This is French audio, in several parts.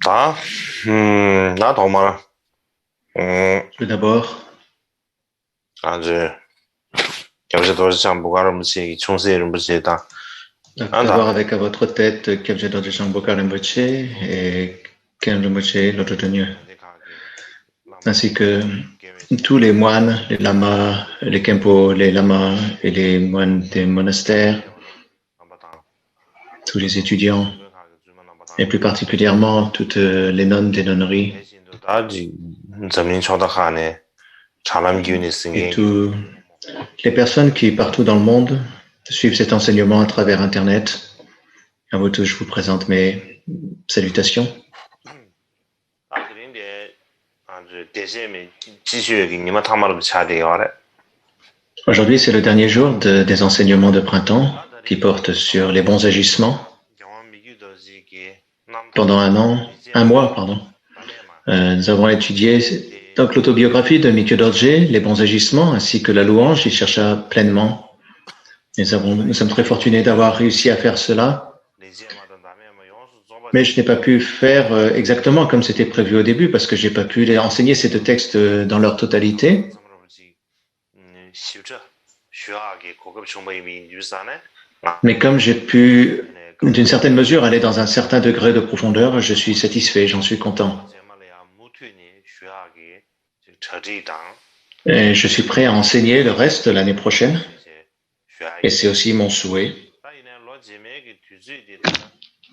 나? 나 정말, Tout d'abord, 아주, 경제도시장 무가름치, 총세이름부지다. d'abord 안다. avec à votre tête Kevin Dodjang Bokar Rinpoche et Ken Rinpoche Lododonyu, ainsi que tous les moines, les lamas, les kempo, les lamas et les moines des monastères, tous les étudiants, et plus particulièrement toutes les nonnes des nonneries 다지, 점인 초닥하네. 차남 기운이 et 쓴게. toutes les personnes qui, partout dans le monde, suivent cet enseignement à travers Internet. À vous tous, je vous présente mes salutations. 아들인데, 아주, 대세미, 지수역이 니마 타마르도 차대요, Aujourd'hui, c'est le dernier jour des enseignements de printemps qui portent sur les bons agissements. Pendant un mois, pardon, nous avons étudié donc l'autobiographie de Mikio Dorje, les bons agissements, ainsi que la louange, il chercha pleinement. Nous sommes très fortunés d'avoir réussi à faire cela, mais je n'ai pas pu faire exactement comme c'était prévu au début, parce que j'ai pas pu enseigner ces deux textes dans leur totalité. Mais comme j'ai pu, d'une certaine mesure, aller dans un certain degré de profondeur, je suis satisfait, j'en suis content. Et je suis prêt à enseigner le reste l'année prochaine, et c'est aussi mon souhait.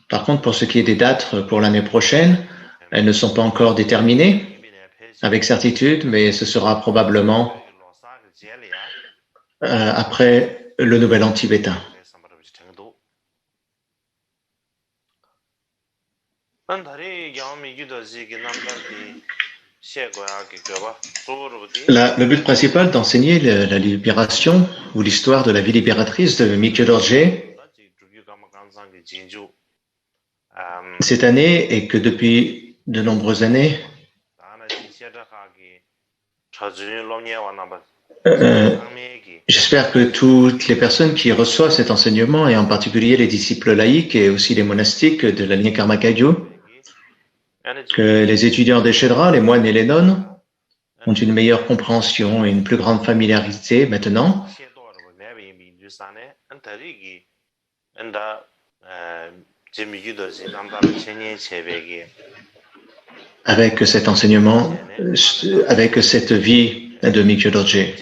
Par contre, pour ce qui est des dates pour l'année prochaine, elles ne sont pas encore déterminées avec certitude, mais ce sera probablement après le Nouvel An tibétain. Le but principal d'enseigner la libération ou l'histoire de la vie libératrice de Mikyo Dorje cette année et que depuis de nombreuses années, j'espère que toutes les personnes qui reçoivent cet enseignement, et en particulier les disciples laïcs et aussi les monastiques de la lignée Karma Kagyu, que les étudiants des Shedra, les moines et les nonnes, ont une meilleure compréhension et une plus grande familiarité maintenant avec cet enseignement, avec cette vie de Mikyo Dorje.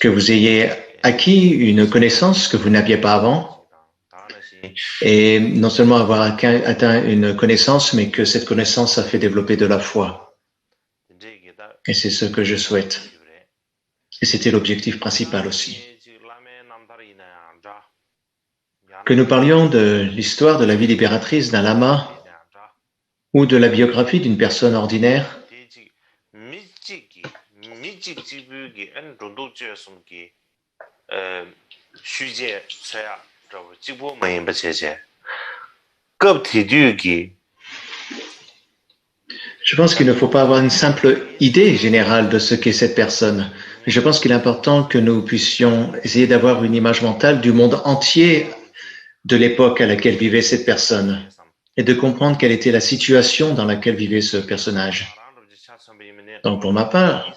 Que vous ayez acquis une connaissance que vous n'aviez pas avant, et non seulement avoir atteint une connaissance, mais que cette connaissance a fait développer de la foi. Et c'est ce que je souhaite. Et c'était l'objectif principal aussi. Que nous parlions de l'histoire de la vie libératrice d'un lama ou de la biographie d'une personne ordinaire, je pense qu'il ne faut pas avoir une simple idée générale de ce qu'est cette personne. Je pense qu'il est important que nous puissions essayer d'avoir une image mentale du monde entier de l'époque à laquelle vivait cette personne et de comprendre quelle était la situation dans laquelle vivait ce personnage. Donc pour ma part,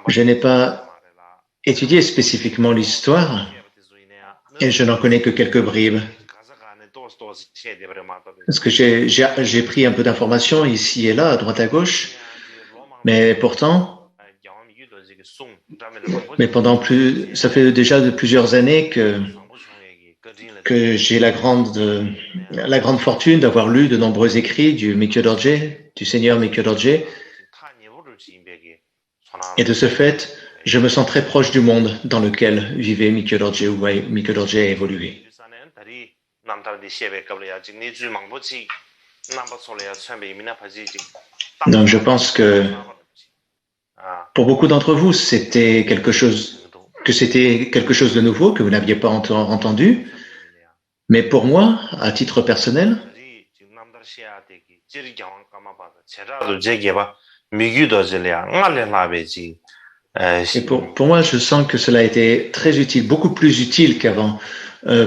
je n'ai pas étudié spécifiquement l'histoire et je n'en connais que quelques bribes. Parce que j'ai pris un peu d'informations ici et là, à droite à gauche, mais pourtant, ça fait déjà de plusieurs années que j'ai la grande fortune d'avoir lu de nombreux écrits du Mikyo Dorje, du Seigneur Mikyo Dorje, et de ce fait, je me sens très proche du monde dans lequel vivait Mikyo Dorje ou Mikyo Dorje a évolué. Donc je pense que pour beaucoup d'entre vous, c'était quelque chose de nouveau que vous n'aviez pas entendu, mais pour moi, à titre personnel, et pour moi, je sens que cela a été très utile, beaucoup plus utile qu'avant,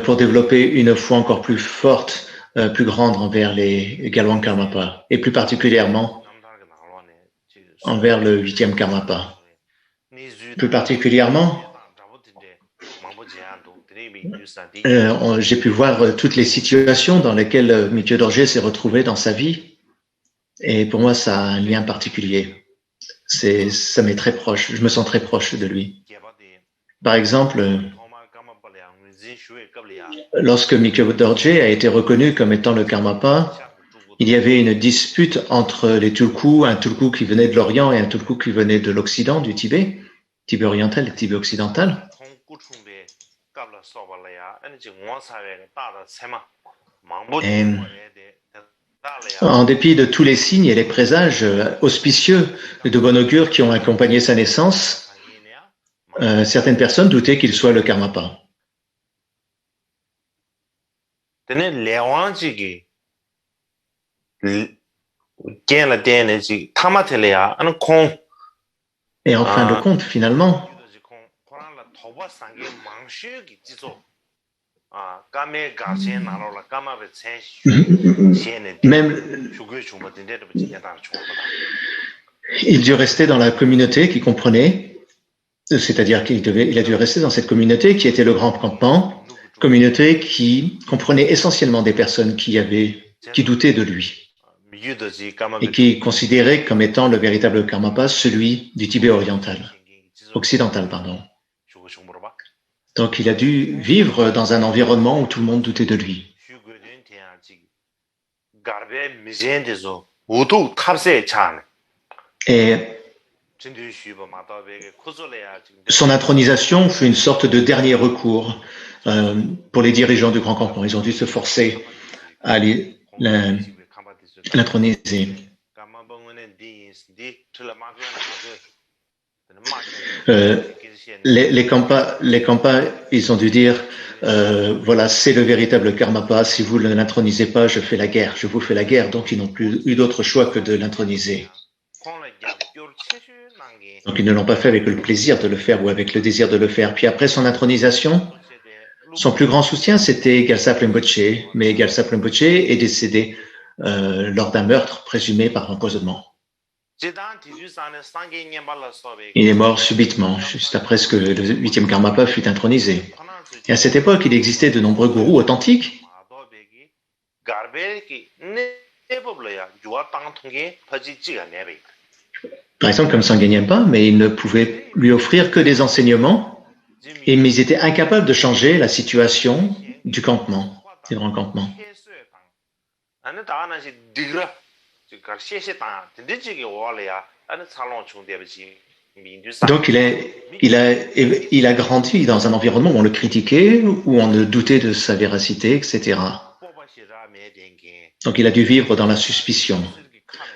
pour développer une foi encore plus forte plus grande envers les Galwang Karmapa, et plus particulièrement envers le 8e Karmapa. Plus particulièrement, j'ai pu voir toutes les situations dans lesquelles Mikyo Dorje s'est retrouvé dans sa vie, et pour moi, ça a un lien particulier. Ça m'est très proche, je me sens très proche de lui. Par exemple, lorsque Mikyo Dorje a été reconnu comme étant le Karmapa, il y avait une dispute entre les Tulku, un Tulku qui venait de l'Orient et un Tulku qui venait de l'Occident, du Tibet, Tibet oriental et Tibet occidental. Et en dépit de tous les signes et les présages auspicieux et de bon augure qui ont accompagné sa naissance, certaines personnes doutaient qu'il soit le Karmapa. Et en fin de compte, finalement, même il dut rester dans la communauté qui comprenait, c'est-à-dire qu'il a dû rester dans cette communauté qui était le grand campement, communauté qui comprenait essentiellement des personnes qui doutaient de lui et qui considéraient comme étant le véritable Karmapa, celui du Tibet occidental, pardon. Donc il a dû vivre dans un environnement où tout le monde doutait de lui. Et son intronisation fut une sorte de dernier recours pour les dirigeants du Grand Campement. Ils ont dû se forcer à l'introniser. Les Kampa, ils ont dû dire voilà, c'est le véritable Karmapa, si vous ne l'intronisez pas, je vous fais la guerre, donc ils n'ont plus eu d'autre choix que de l'introniser. Donc ils ne l'ont pas fait avec le plaisir de le faire ou avec le désir de le faire. Puis après son intronisation, son plus grand soutien, c'était Gyaltsab Rinpoche, mais Gyaltsab Rinpoche est décédé lors d'un meurtre présumé par empoisonnement. Il est mort subitement, juste après ce que le 8e Karmapa fut intronisé. Et à cette époque, il existait de nombreux gourous authentiques par exemple comme Sangye Nyempa, mais ils ne pouvaient lui offrir que des enseignements, mais ils étaient incapables de changer la situation du campement, du grand campement. Donc il a grandi dans un environnement où on le critiquait, où on doutait de sa véracité, etc. Donc il a dû vivre dans la suspicion,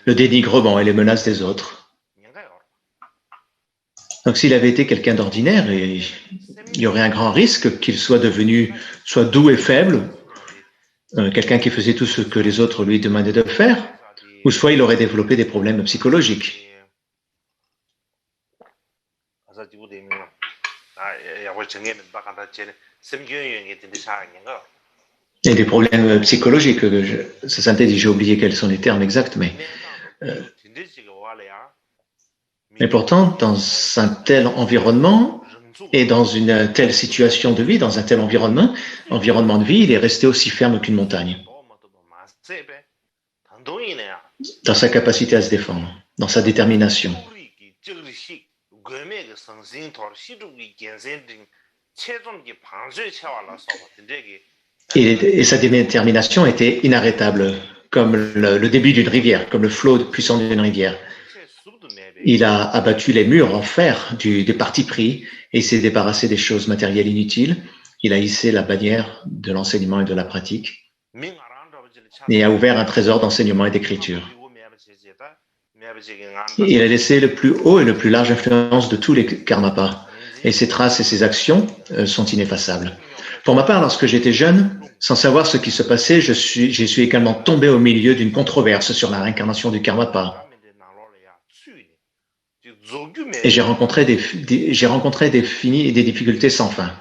le dénigrement et les menaces des autres. Donc s'il avait été quelqu'un d'ordinaire, il y aurait un grand risque qu'il soit devenu soit doux et faible, quelqu'un qui faisait tout ce que les autres lui demandaient de faire, ou soit il aurait développé des problèmes psychologiques. Et des problèmes psychologiques, ça synthétise, j'ai oublié quels sont les termes exacts, mais pourtant, dans un tel environnement et dans une telle situation de vie, dans un tel environnement de vie, il est resté aussi ferme qu'une montagne. Dans sa capacité à se défendre, dans sa détermination. Et sa détermination était inarrêtable, comme le début d'une rivière, comme le flot puissant d'une rivière. Il a abattu les murs en fer des partis pris et il s'est débarrassé des choses matérielles inutiles. Il a hissé la bannière de l'enseignement et de la pratique et a ouvert un trésor d'enseignement et d'écriture. Il a laissé le plus haut et le plus large influence de tous les Karmapas et ses traces et ses actions sont ineffaçables. Pour ma part, lorsque j'étais jeune, sans savoir ce qui se passait, je suis également tombé au milieu d'une controverse sur la réincarnation du Karmapa. Et j'ai rencontré des difficultés sans fin.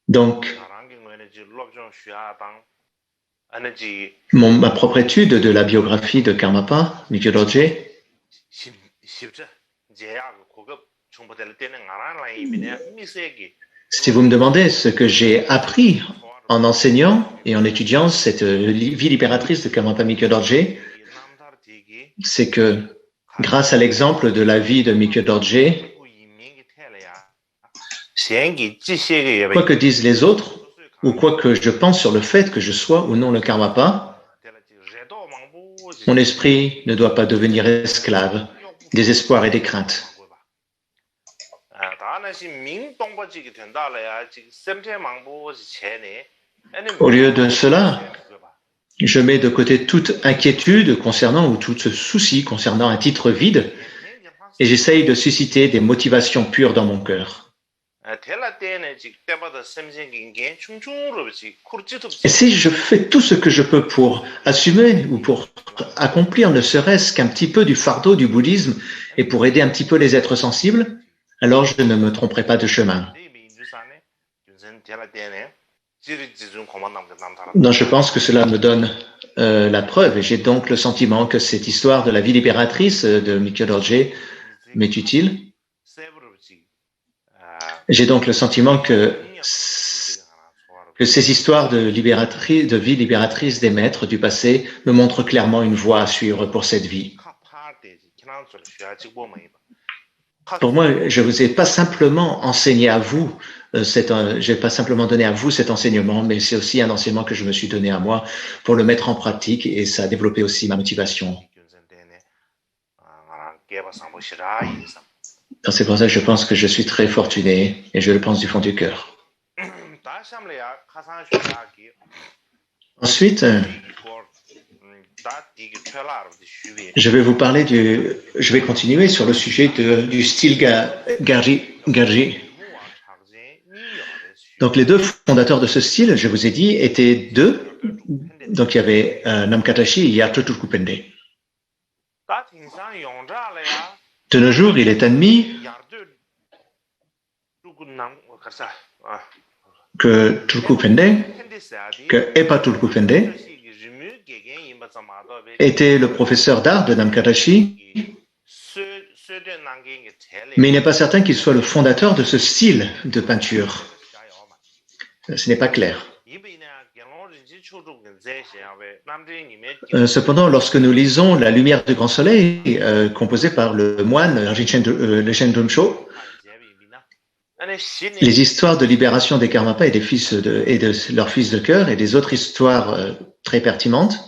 Donc, 나랑긴 거는 지 롭좀 쉬아당 아니지 ma propre étude de la biographie de Karmapa, Mikyo Dorje, 쉽죠 제야 고급 정보될 때는 알아는 라인이네 미세기 si vous me demandez ce que j'ai appris en enseignant et en étudiant cette vie libératrice de Karmapa Mikyo Dorje, c'est que grâce à l'exemple de la vie de Mikyo Dorje, quoi que disent les autres, ou quoi que je pense sur le fait que je sois ou non le Karmapa, mon esprit ne doit pas devenir esclave des espoirs et des craintes. Au lieu de cela, je mets de côté toute inquiétude concernant ou tout souci concernant un titre vide et j'essaye de susciter des motivations pures dans mon cœur. Et si je fais tout ce que je peux pour assumer ou pour accomplir ne serait-ce qu'un petit peu du fardeau du bouddhisme et pour aider un petit peu les êtres sensibles, alors je ne me tromperai pas de chemin. Donc je pense que cela me donne la preuve et j'ai donc le sentiment que cette histoire de la vie libératrice de Mikyo Dorje m'est utile. J'ai donc le sentiment que ces histoires de vie libératrice des maîtres du passé me montrent clairement une voie à suivre pour cette vie. Pour moi, je vous ai pas simplement enseigné à vous, j'ai pas simplement donné à vous cet enseignement, mais c'est aussi un enseignement que je me suis donné à moi pour le mettre en pratique et ça a développé aussi ma motivation. C'est pour ça que je pense que je suis très fortuné et je le pense du fond du cœur. Ensuite, je vais continuer sur le sujet du style Garji. Donc les deux fondateurs de ce style, je vous ai dit, étaient deux. Donc il y avait Namkatashi et Yarto Tulkupende. De nos jours, il est admis que Tulkupende, que Epa Tulkupende, était le professeur d'art de Namkatashi, mais il n'est pas certain qu'il soit le fondateur de ce style de peinture. Ce n'est pas clair. Cependant, lorsque nous lisons La lumière du grand soleil, composée par le moine Rinchen Drumsho, les histoires de libération des Karmapas et de leurs fils de cœur et des autres histoires très pertinentes,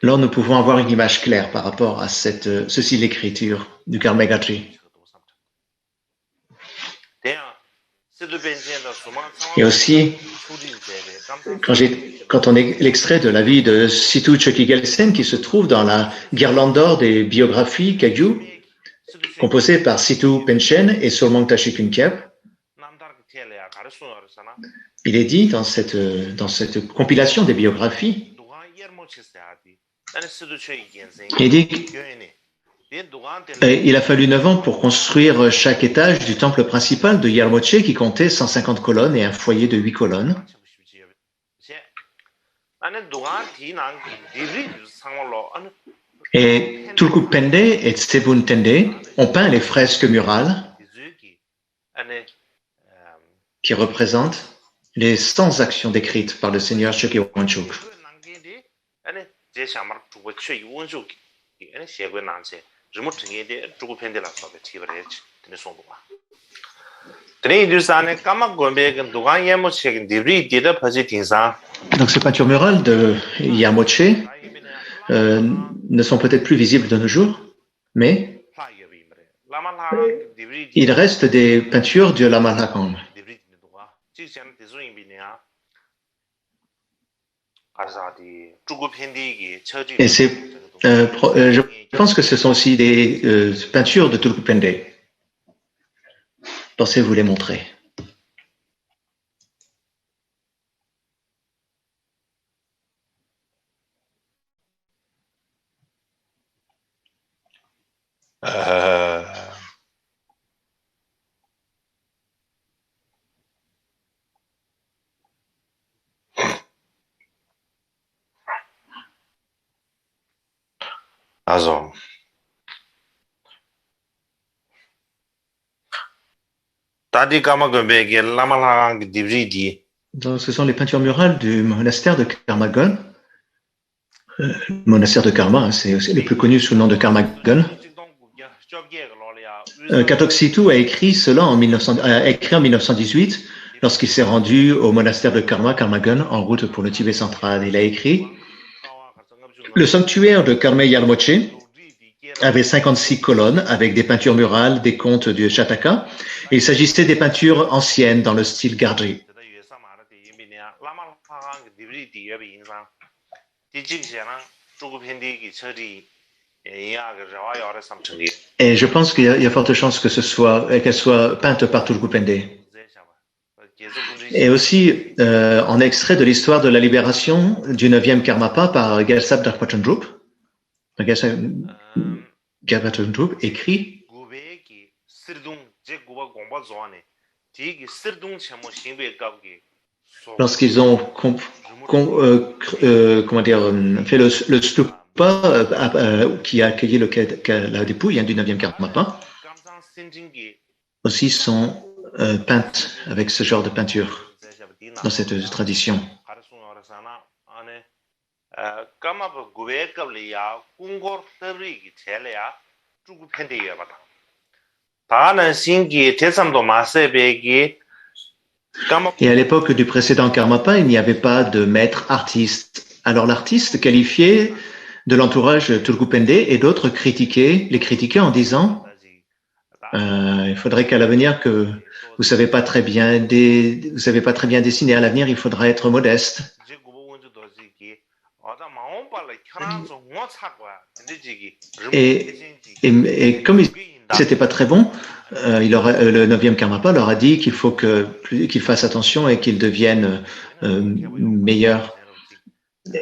alors nous pouvons avoir une image claire par rapport à ce style d'écriture du Karmegatri. Et aussi, quand on est l'extrait de la vie de Situ Chökyi Gelsen qui se trouve dans la guirlande d'or des biographies Kagyu, composée par Situ Penchen et Solmang Tashi Kunkyep, il est dit dans cette compilation des biographies, il dit qu'il a fallu 9 ans pour construire chaque étage du temple principal de Yarmoche qui comptait 150 colonnes et un foyer de 8 colonnes. Et Tulkupende et Tsebun Tende ont peint les fresques murales qui représentent les 100 actions décrites par le Seigneur Chökyi Wanchuk. Donc ces peintures murales de Yarmoche ne sont peut-être plus visibles de nos jours, mais il reste des peintures du Lama Lakang. Et je pense que ce sont aussi des peintures de Tulkupende. Pensez vous les montrer. Also, Tadi Kama Gombe, Lamalang Divridi. Donc, ce sont les peintures murales du monastère de Karmagon. Le monastère de Karma, hein, c'est aussi le plus connu sous le nom de Karmagon. Katoksitu a écrit cela en 1918 lorsqu'il s'est rendu au monastère de Karmagon en route pour le Tibet central. Il a écrit « Le sanctuaire de Karme Yarmoche avait 56 colonnes avec des peintures murales des contes du Shataka. Et il s'agissait des peintures anciennes dans le style Gardji. Et je pense qu'il y a forte chance qu'elle soit peinte par Tulku Pende. Et aussi, en extrait de l'histoire de la libération du 9e Karmapa par Gersab Darpachandrup. Gersab Darpachandrup écrit lorsqu'ils ont fait le stupa qui a accueilli la dépouille du 9e Karmapa, aussi sont peintes avec ce genre de peinture dans cette tradition. Et à l'époque du précédent Karmapa, il n'y avait pas de maître artiste. Alors l'artiste qualifié de l'entourage Tulku Pende et d'autres les critiquaient en disant il faudrait qu'à l'avenir que vous savez pas très bien dessiner. À l'avenir, il faudra être modeste. Et comme c'était pas très bon, le 9e Karmapa leur a dit qu'il faut qu'ils fassent attention et qu'ils deviennent meilleurs.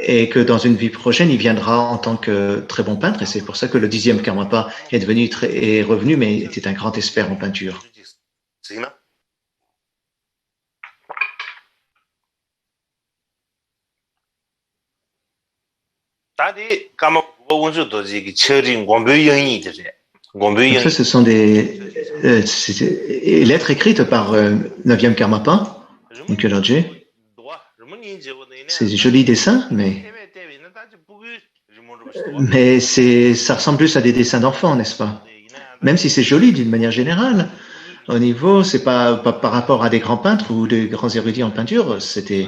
Et que dans une vie prochaine, il viendra en tant que très bon peintre. Et c'est pour ça que le 10e Karmapa est revenu, mais était un grand expert en peinture. Donc ça, ce sont des lettres écrites par 9e Karmapa, Nkuladje. C'est des jolis dessins, mais ça ressemble plus à des dessins d'enfants, n'est-ce pas? Même si c'est joli d'une manière générale, au niveau, c'est pas par rapport à des grands peintres ou des grands érudits en peinture, c'était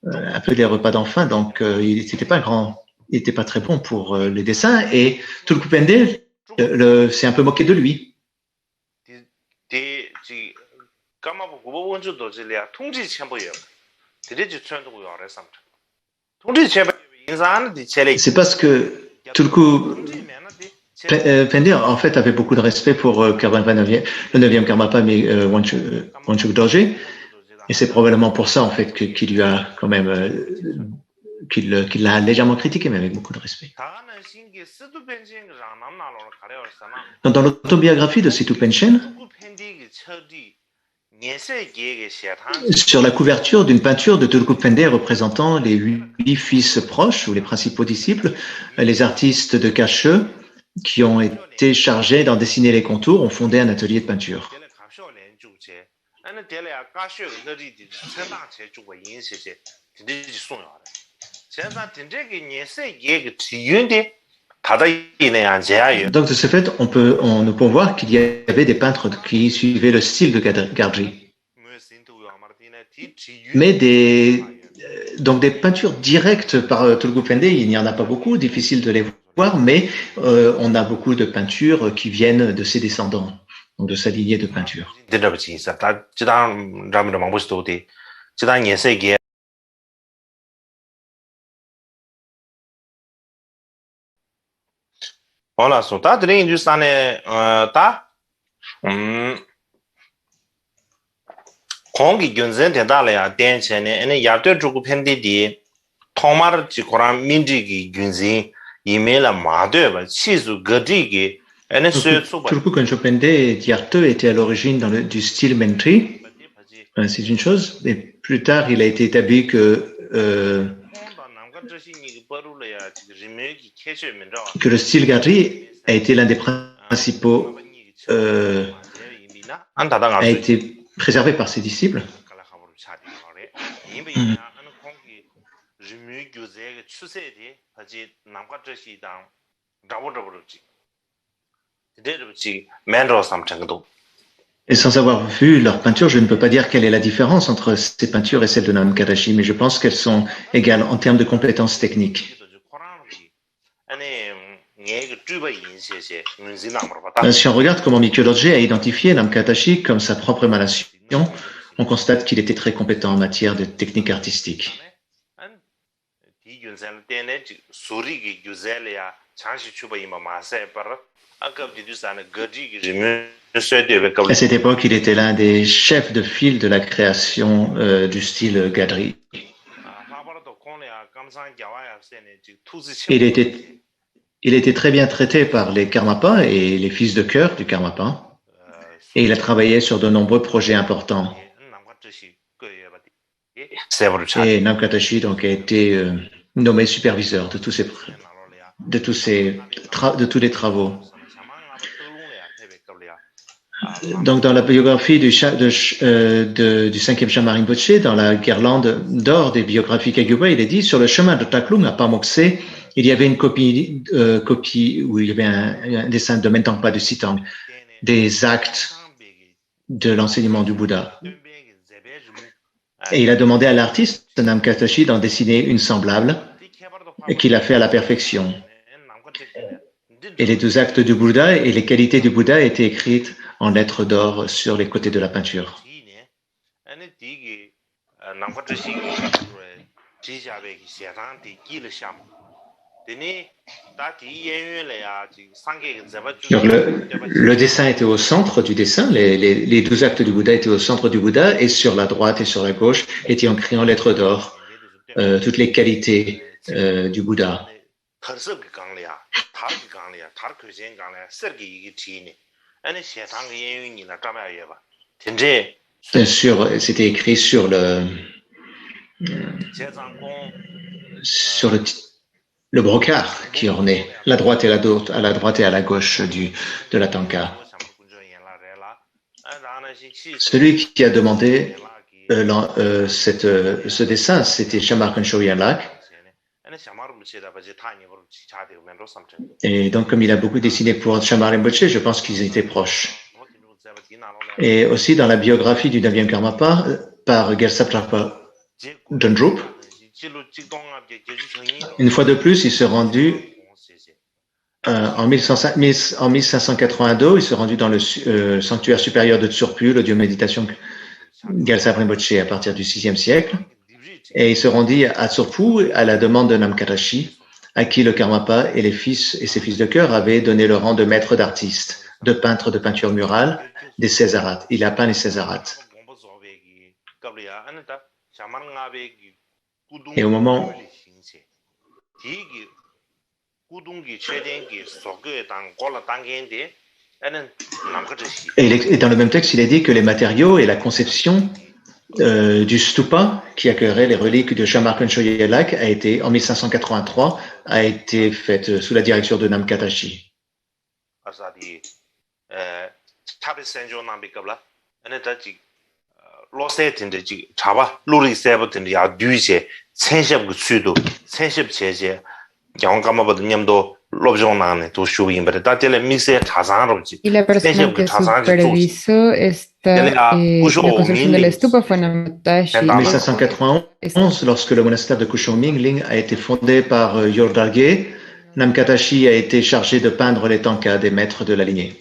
un peu des repas d'enfants, donc il n'était pas très bon pour les dessins, et Tulku Pende s'est un peu moqué de lui. C'est parce que Tulku Pende, en fait, avait beaucoup de respect pour le 9e Karmapa, mais Wanchuk Dorje, et c'est probablement pour ça, en fait, qu'il lui a quand même, qu'il l'a légèrement critiqué, mais avec beaucoup de respect. Dans l'autobiographie de Situ Penshen, sur la couverture d'une peinture de Tulku Pende représentant les 8 fils proches ou les principaux disciples, les artistes de Kache qui ont été chargés d'en dessiner les contours ont fondé un atelier de peinture. Donc de ce fait, nous pouvons voir qu'il y avait des peintres qui suivaient le style de Gardji. Mais donc des peintures directes par Tulku Pende, il n'y en a pas beaucoup, difficile de les voir, mais on a beaucoup de peintures qui viennent de ses descendants, donc de sa lignée de peinture. Voilà, so ta dre Hindustane ta kongi gyunzen te dale ya den chene ene yarde jugu pende di tomar ji koran minji gi gyunzen imela made ba chizu gadi gi ene Tulku Khoncho Pende et Yarte étaient à l'origine du style Mentri, c'est une chose, et plus tard il a été établi que que le style Gadri a été l'un des principaux, a été préservé par ses disciples. Et sans avoir vu leurs peintures, je ne peux pas dire quelle est la différence entre ces peintures et celles de Namkadashi, mais je pense qu'elles sont égales en termes de compétences techniques. Si on regarde comment Mikyo Dorje a identifié Namkadashi comme sa propre émanation, on constate qu'il était très compétent en matière de technique artistique. À cette époque, il était l'un des chefs de file de la création du style Gadri. Il était très bien traité par les Karmapa et les fils de chœur du Karmapa, et il a travaillé sur de nombreux projets importants. Et Namkadashi donc a été nommé superviseur de tous les travaux. Donc, dans la biographie du 5e Chama Rinpoche, dans la guirlande d'or des biographies Kagyupa, il est dit, sur le chemin de Taklung à Pamokse, il y avait une copie où il y avait un dessin de Mentangpa de Sitang, des actes de l'enseignement du Bouddha. Et il a demandé à l'artiste Namkadashi d'en dessiner une semblable, et qu'il a fait à la perfection. Et les 2 actes du Bouddha et les qualités du Bouddha étaient écrites en lettres d'or sur les côtés de la peinture. Donc le dessin était au centre du dessin, les 12 actes du Bouddha étaient au centre du Bouddha, et sur la droite et sur la gauche étaient écrits en lettres d'or toutes les qualités du Bouddha. Bien sûr, c'était écrit sur le brocart qui ornait la droite et à la droite et à la gauche de la tanka. Celui qui a demandé ce dessin, c'était Shamar Kensho Yanlak. Et donc, comme il a beaucoup dessiné pour Shamar Rinpoche, je pense qu'ils étaient proches. Et aussi dans la biographie du 9e Karmapa, par Gersap Trapa Dondrup, une fois de plus, il s'est rendu en 1582, il s'est rendu dans le sanctuaire supérieur de Tsurpu, l'audio méditation Gersap Rinpoche à partir du 6e siècle. Et il se rendit à Tsurpu à la demande de Namkadashi, à qui le Karmapa et ses fils de chœur avaient donné le rang de maître d'artiste, de peintre de peinture murale, des Césarates. Il a peint les Césarates. Et au moment et dans le même texte, il est dit que les matériaux et la conception du stupa qui accueillerait les reliques de Shamar Kensho Yelak en 1583 a été faite sous la direction de Namkadashi. Y la persona que supervisó la construcción de la estupa fue Namkadashi. En 1591, lorsque le monastère de Kushong Mingling a été fondé par Yordalge, Namkadashi a été chargé de peindre les tankas des maîtres de la lignée.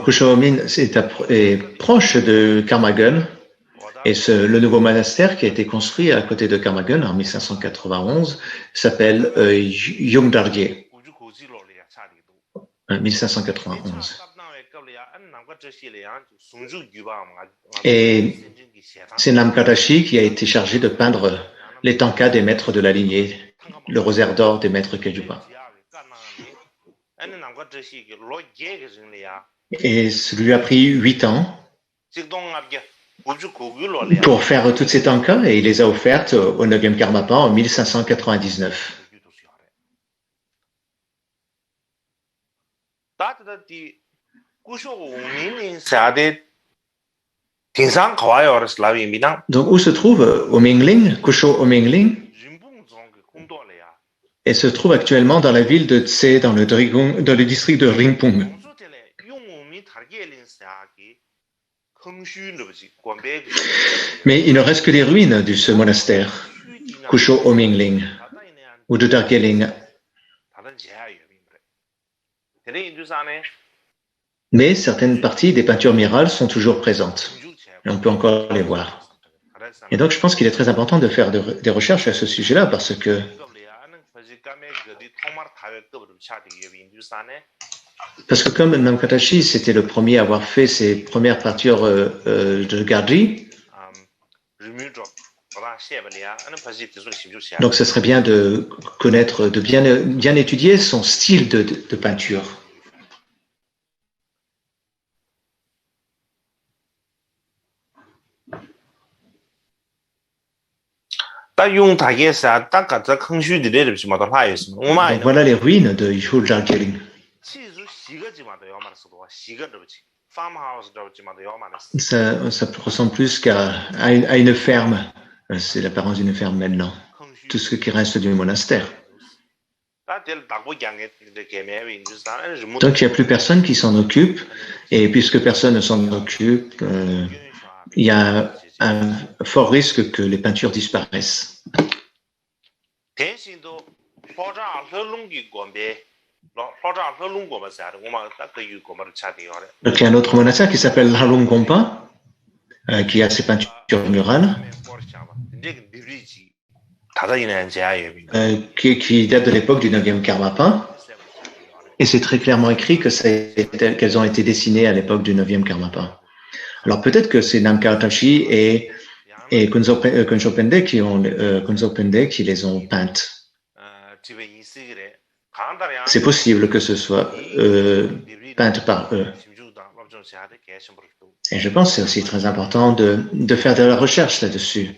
Kushomin est proche de Karmagun, et le nouveau monastère qui a été construit à côté de Karmagun en 1591 s'appelle Yongdargye. 1591. Et c'est Namkadashi qui a été chargé de peindre les tankas des maîtres de la lignée le rosaire d'or des maîtres Keljupa. Et ça lui a pris 8 ans pour faire toutes ces tankas et il les a offertes au 9e Karmapa en 1599. Donc, où se trouve Omingling, Kusho Omingling? Et se trouve actuellement dans la ville de Tse, dans le district de Ringpung. Mais il ne reste que les ruines de ce monastère, Kusho Omingling, ou de Dargeling. Mais certaines parties des peintures murales sont toujours présentes. Et on peut encore les voir. Et donc, je pense qu'il est très important de faire des recherches à ce sujet-là parce que comme Namkatashi, c'était le premier à avoir fait ses premières peintures de Gadri, donc ce serait bien de connaître, de bien étudier son style de peinture. Donc voilà les ruines de Yul Darjeeling. Ça ressemble plus à une ferme. C'est l'apparence d'une ferme maintenant. Tout ce qui reste du monastère. Donc il n'y a plus personne qui s'en occupe. Et puisque personne ne s'en occupe, il y a un fort risque que les peintures disparaissent. Donc, il y a un autre monastère qui s'appelle Halung Gompa, qui a ses peintures murales, qui date de l'époque du 9e Karmapa. Et c'est très clairement écrit qu'elles ont été dessinées à l'époque du 9e Karmapa. Alors peut-être que c'est Namkatashi et Kunzo Pende qui les ont peintes. C'est possible que ce soit peinte par eux. Et je pense que c'est aussi très important de faire de la recherche là-dessus.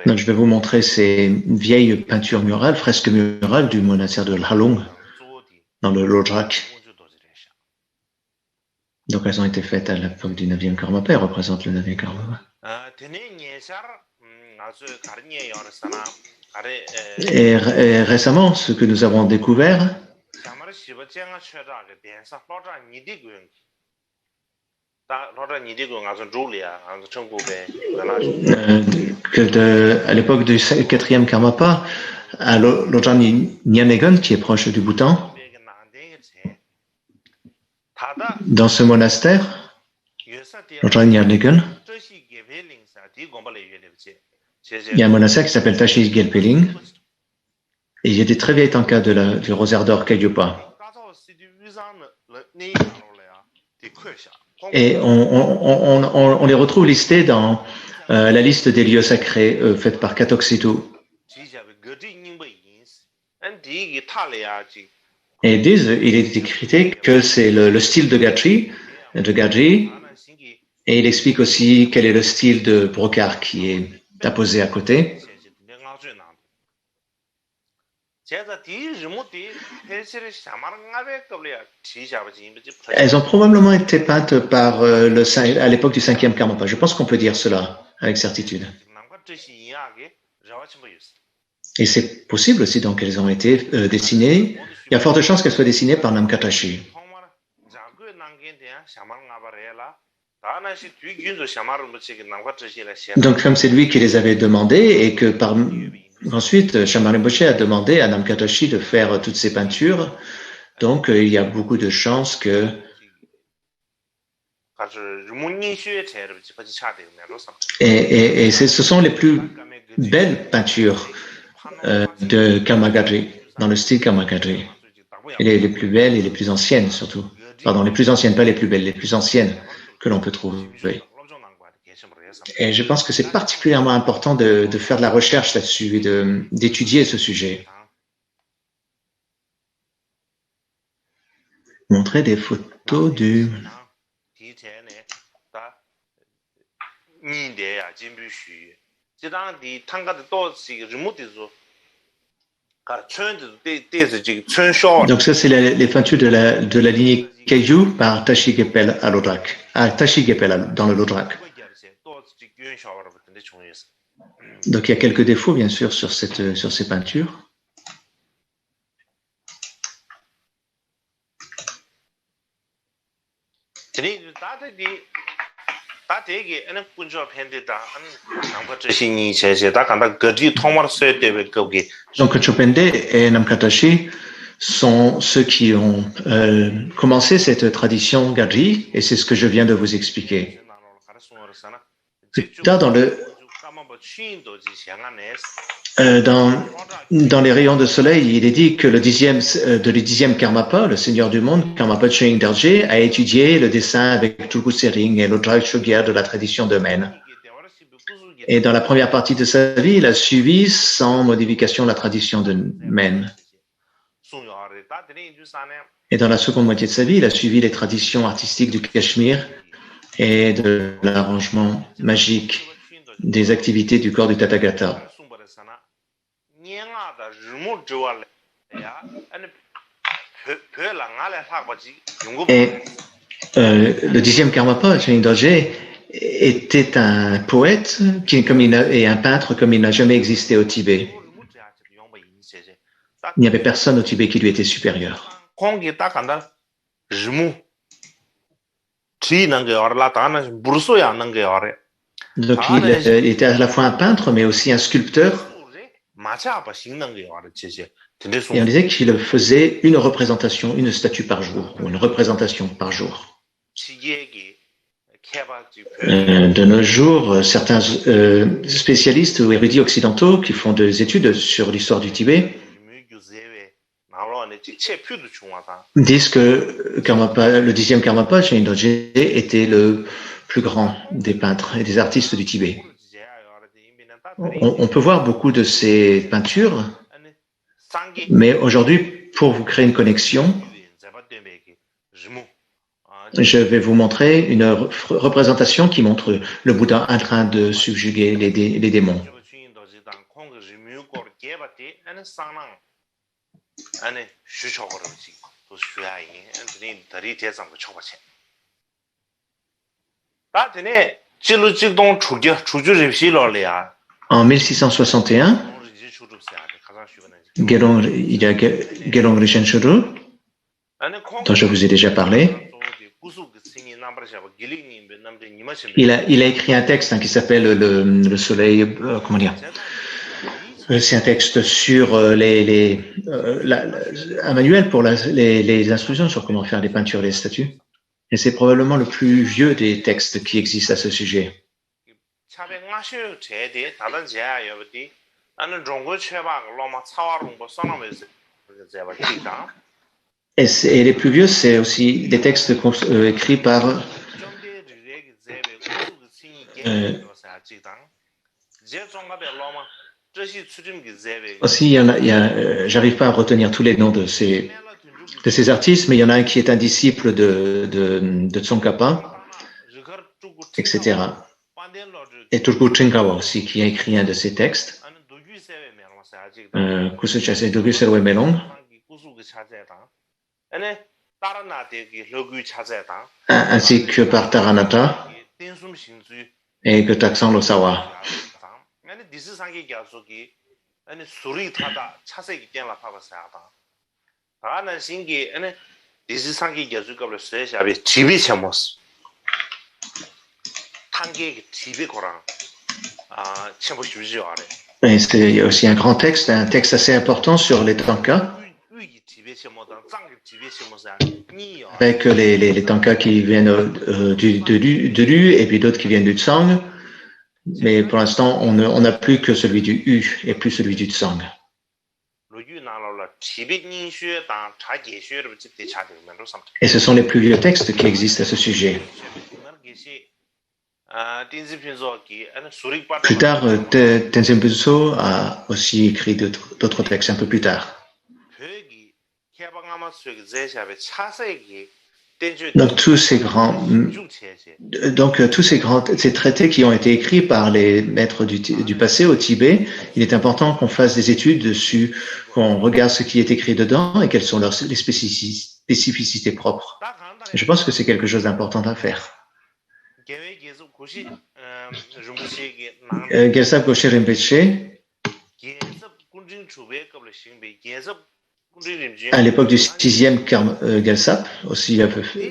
Donc je vais vous montrer ces vieilles peintures murales, fresques murales du monastère de Halung, dans le Lodrak. Donc elles ont été faites à l'époque du 9e Karmapa, elles représentent le 9e Karmapa. Et récemment, ce que nous avons découvert, à l'époque du 4e Karmapa, à Lodran Nyanegon, qui est proche du Bhoutan, dans ce monastère, Lodran Nyanegon, il y a un monastère qui s'appelle Tashi Gelpeling, et il y a des très vieilles tankas du rosaire d'or Keljupa. Et on les retrouve listés dans la liste des lieux sacrés faite par Katoksitu. Et il est écrit que c'est le style de Gadri, et il explique aussi quel est le style de Brocard qui est apposé à côté. Elles ont probablement été peintes à l'époque du 5e Karmapa. Je pense qu'on peut dire cela avec certitude. Et c'est possible aussi donc qu'elles ont été dessinées. Il y a fort de chances qu'elles soient dessinées par Namkatashi. Donc comme c'est lui qui les avait demandées et que ensuite Shamar Rinpoche a demandé à Namkatashi de faire toutes ces peintures, donc il y a beaucoup de chances que et ce sont les plus belles peintures de Karmagadri, dans le style Karmagadri. Et les plus belles et les plus anciennes surtout. Pardon, les plus anciennes, pas les plus belles, les plus anciennes que l'on peut trouver. Et je pense que c'est particulièrement important de faire de la recherche là-dessus et d'étudier ce sujet. Montrer des photos du... Donc ça, c'est les peintures de la lignée Kaiju par Tashi Gepel à Lodrak. Tashi Gepel dans le Lodrak. Donc il y a quelques défauts, bien sûr, sur ces peintures. Donc Chopende et Namkatashi sont ceux qui ont commencé cette tradition Gadji, et c'est ce que je viens de vous expliquer. Plus tard, dans les rayons de soleil, il est dit que le dixième Karmapa, le seigneur du monde, Karmapa Chögying Dorje, a étudié le dessin avec Tulku Sering et l'Odrak Chogyar de la tradition de Men. Et dans la première partie de sa vie, il a suivi sans modification la tradition de Men. Et dans la seconde moitié de sa vie, il a suivi les traditions artistiques du Cachemire et de l'arrangement magique des activités du corps du Tathagata. Et le dixième Karmapa, Chögying Dorje, était un poète et un peintre comme il n'a jamais existé au Tibet. Il n'y avait personne au Tibet qui lui était supérieur. Donc il était à la fois un peintre, mais aussi un sculpteur. Et on disait qu'il faisait une représentation, une statue par jour, ou une représentation par jour. De nos jours, certains spécialistes ou érudits occidentaux qui font des études sur l'histoire du Tibet disent que le dixième Karmapa, Chögying Dorje, était le plus grand des peintres et des artistes du Tibet. On peut voir beaucoup de ces peintures, mais aujourd'hui, pour vous créer une connexion, je vais vous montrer une représentation qui montre le Bouddha en train de subjuguer les démons. En 1661, il y a Gelong Rinchen Shuru, dont je vous ai déjà parlé. Il a écrit un texte qui s'appelle le soleil, comment dire, c'est un texte sur un manuel pour les instructions sur comment faire les peintures et les statues. Et c'est probablement le plus vieux des textes qui existent à ce sujet. Et les plus vieux, c'est aussi des textes écrits par aussi, j'arrive pas à retenir tous les noms de ces artistes, mais il y en a un qui est un disciple de Tsongkhapa, etc. Et Tulku Tringkawa aussi, qui a écrit un de ces textes, Kusuchase Dogu Serwe Melong, ainsi que par Taranatha et Götaksan Losawa. Et il y a aussi un grand texte, un texte assez important sur les tankas, avec les tankas qui viennent de l'U et puis d'autres qui viennent du Tsang. Mais pour l'instant, on n'a plus que celui du U et plus celui du Tsang. Et ce sont les plus vieux textes qui existent à ce sujet. Plus tard, Tenzin Gyatso a aussi écrit d'autres textes un peu plus tard. Donc tous ces traités qui ont été écrits par les maîtres du passé au Tibet, il est important qu'on fasse des études dessus, qu'on regarde ce qui est écrit dedans et quelles sont les spécificités propres. Et je pense que c'est quelque chose d'important à faire. Gyaltsab Goshe Rinpoche, à l'époque du 6e Gyaltsab, aussi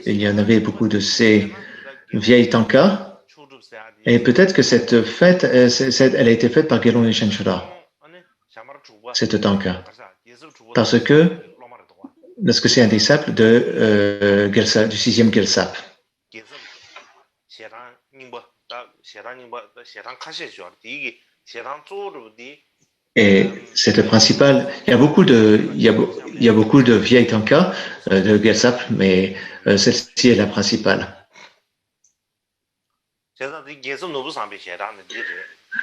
il y en avait beaucoup de ces vieilles tankas, et peut-être que cette fête, elle a été faite par Gelong Rinchen Chodar, cette tanka, parce que c'est un disciple de du 6e Gyaltsab. Et cette principale, il y a beaucoup de vieilles tankas de Gyaltsab, mais celle-ci est la principale.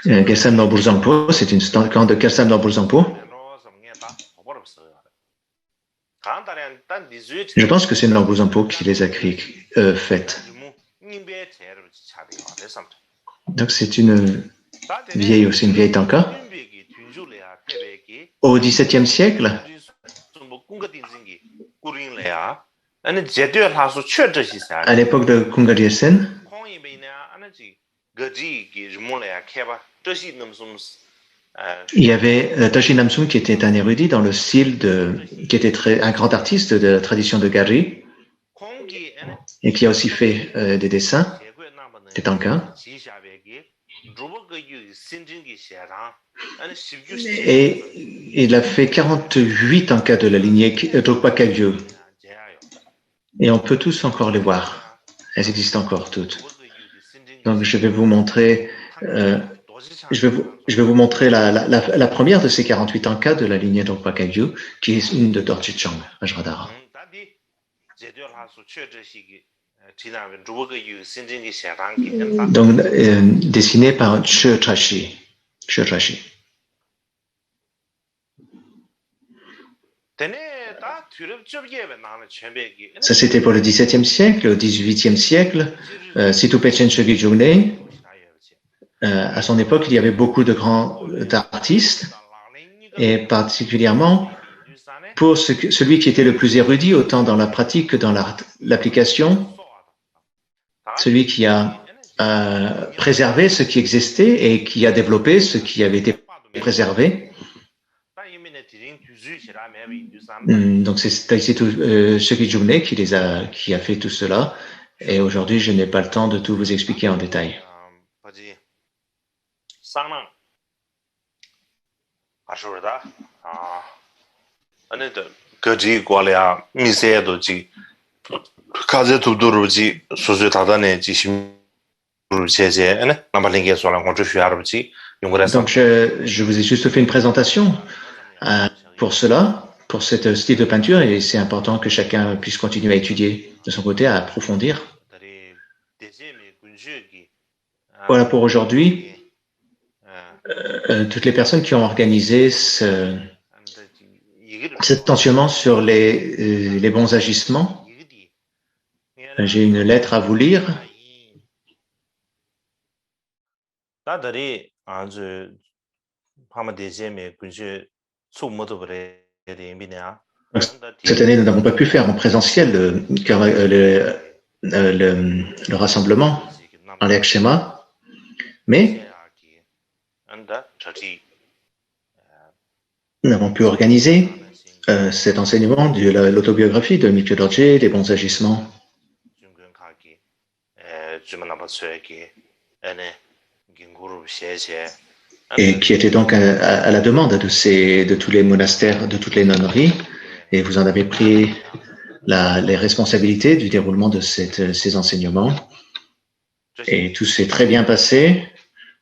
Gyaltsab Norbu Zangpo, c'est une tanka de Gyaltsab Norbu Zangpo. Je pense que c'est Norbu Zangpo qui les a faites. Donc c'est une vieille tanka. Au XVIIe siècle, à l'époque de Kunga Gyatsen, il y avait Tashi Namsung qui était un érudit dans le style qui était un grand artiste de la tradition de Gari et qui a aussi fait des dessins, des tankas. Et il a fait 48 tankas de la lignée Drukpa Kagyu. Et on peut tous encore les voir. Elles existent encore toutes. Donc je vais vous montrer, je vais vous montrer la première de ces 48 tankas de la lignée Drukpa Kagyu, qui est une de Dorje Chang, Vajradhara. Donc dessiné par Che Trashi. Ça, c'était pour le XVIIe siècle. Au XVIIIe siècle, Situ Pechen Chogi Jungne, à son époque, il y avait beaucoup de grands artistes, et particulièrement pour celui qui était le plus érudit, autant dans la pratique que dans l'application, celui qui a préservé ce qui existait et qui a développé ce qui avait été préservé. Donc c'est Taisitu Chogi Jungne qui a fait tout cela, et aujourd'hui je n'ai pas le temps de tout vous expliquer en détail. Donc je vous ai juste fait une présentation pour cela, pour ce style de peinture, et c'est important que chacun puisse continuer à étudier de son côté, à approfondir. Voilà pour aujourd'hui. Toutes les personnes qui ont organisé cet enseignement sur les bons agissements, j'ai une lettre à vous lire. Cette année, nous n'avons pas pu faire en présentiel le rassemblement en Lek Shema, mais nous avons pu organiser cet enseignement de l'autobiographie de Mikyo Dorje, les bons agissements. Et qui était donc à la demande de tous les monastères, de toutes les nonneries, et vous en avez pris les responsabilités du déroulement de ces enseignements. Et tout s'est très bien passé,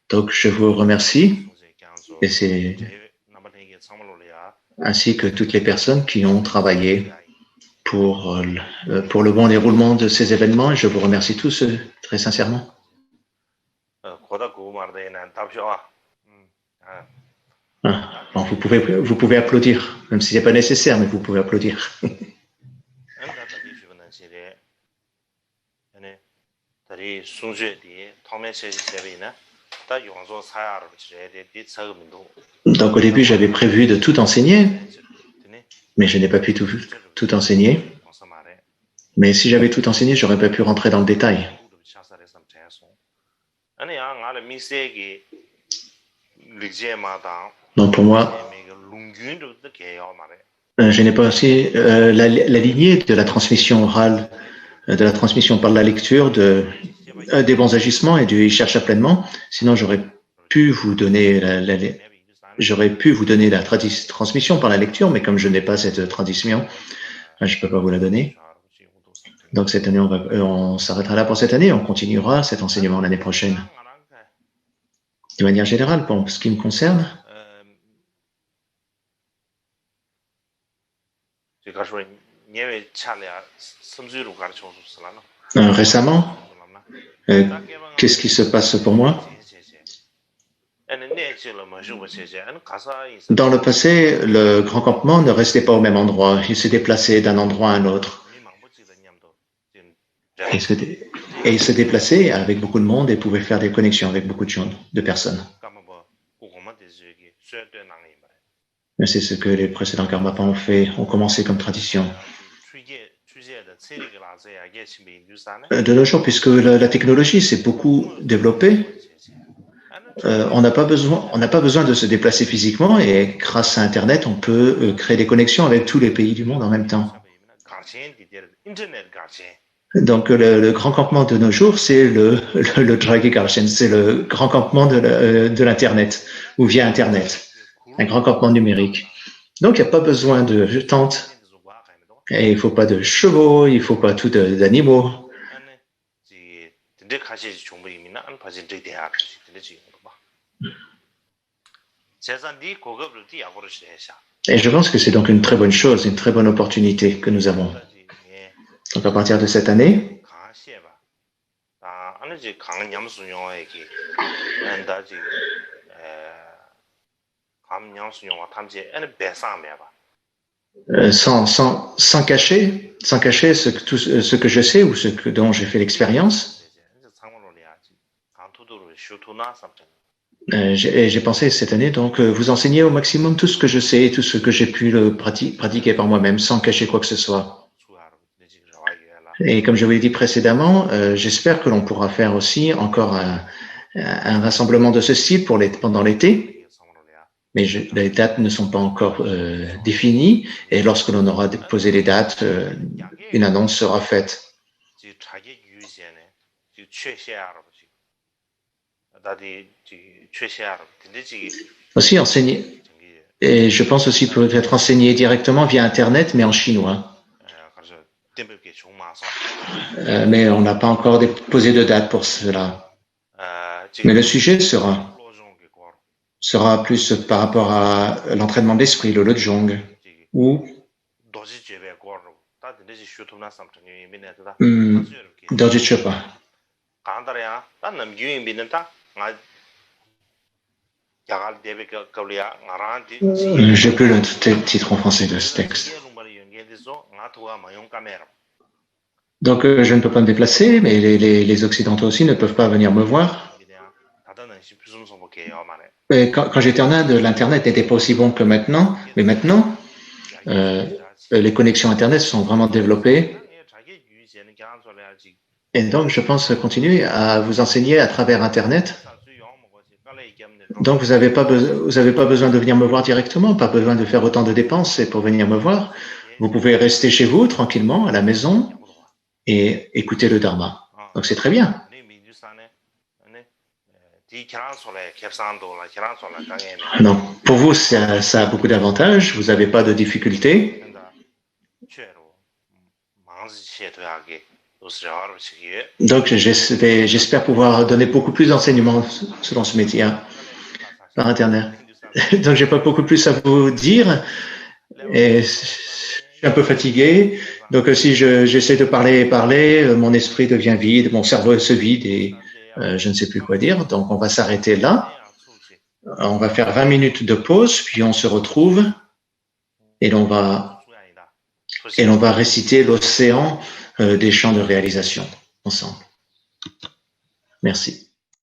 donc je vous remercie, ainsi que toutes les personnes qui ont travaillé pour le bon déroulement de ces événements. Je vous remercie tous très sincèrement. Bon, vous pouvez applaudir, même si ce n'est pas nécessaire, mais vous pouvez applaudir. Donc au début, j'avais prévu de tout enseigner, mais je n'ai pas pu tout enseigner. Mais si j'avais tout enseigné, je n'aurais pas pu rentrer dans le détail. Donc pour moi, je n'ai pas aussi la lignée de la transmission orale, de la transmission par la lecture, des bons agissements et du cherche pleinement. Sinon, j'aurais pu vous donner la transmission par la lecture, mais comme je n'ai pas cette transmission, je ne peux pas vous la donner. Donc cette année, on s'arrêtera là pour cette année. On continuera cet enseignement l'année prochaine. De manière générale, pour ce qui me concerne, récemment, qu'est-ce qui se passe pour moi? Dans le passé, le grand campement ne restait pas au même endroit. Il se déplaçait d'un endroit à un autre. Et il se déplaçait avec beaucoup de monde et pouvait faire des connexions avec beaucoup de personnes. C'est ce que les précédents karmapas ont commencé comme tradition. De nos jours, puisque la technologie s'est beaucoup développée, on n'a pas besoin de se déplacer physiquement et grâce à Internet, on peut créer des connexions avec tous les pays du monde en même temps. Donc le grand campement de nos jours, c'est le Dragi Garshen, c'est le grand campement de l'Internet, ou via Internet, un grand campement numérique. Donc il n'y a pas besoin de tentes, et il ne faut pas de chevaux, il ne faut pas tout d'animaux. Et je pense que c'est donc une très bonne chose, une très bonne opportunité que nous avons. Donc à partir de cette année, sans cacher ce que je sais ou dont j'ai fait l'expérience, j'ai pensé cette année, donc vous enseigner au maximum tout ce que je sais, tout ce que j'ai pu pratiquer par moi-même, sans cacher quoi que ce soit. Et comme je vous l'ai dit précédemment, j'espère que l'on pourra faire aussi encore un rassemblement de ce style pendant l'été. Mais les dates ne sont pas encore définies. Et lorsque l'on aura déposé les dates, une annonce sera faite. Aussi enseigner. Et je pense aussi peut-être enseigner directement via Internet, mais en chinois. Mais on n'a pas encore déposé de date pour cela. Mais le sujet sera plus par rapport à l'entraînement d'esprit, le Lojong, ou Dorji Chopa. J'ai plus le titre en français de ce texte. Donc je ne peux pas me déplacer, mais les Occidentaux aussi ne peuvent pas venir me voir. Et quand j'étais en Inde, l'Internet n'était pas aussi bon que maintenant, mais maintenant, les connexions Internet sont vraiment développées. Et donc, je pense continuer à vous enseigner à travers Internet. Donc, vous n'avez pas besoin de venir me voir directement, pas besoin de faire autant de dépenses pour venir me voir. Vous pouvez rester chez vous, tranquillement, à la maison, et écouter le Dharma. Donc, c'est très bien. Donc, pour vous, ça a beaucoup d'avantages. Vous n'avez pas de difficultés. Donc, j'espère pouvoir donner beaucoup plus d'enseignements selon ce métier par Internet. Donc, j'ai pas beaucoup plus à vous dire. Et je suis un peu fatigué. Donc, si j'essaie de parler, mon esprit devient vide, mon cerveau se vide et je ne sais plus quoi dire. Donc, on va s'arrêter là. On va faire 20 minutes de pause, puis on se retrouve et l'on va réciter l'océan des champs de réalisation ensemble. Merci.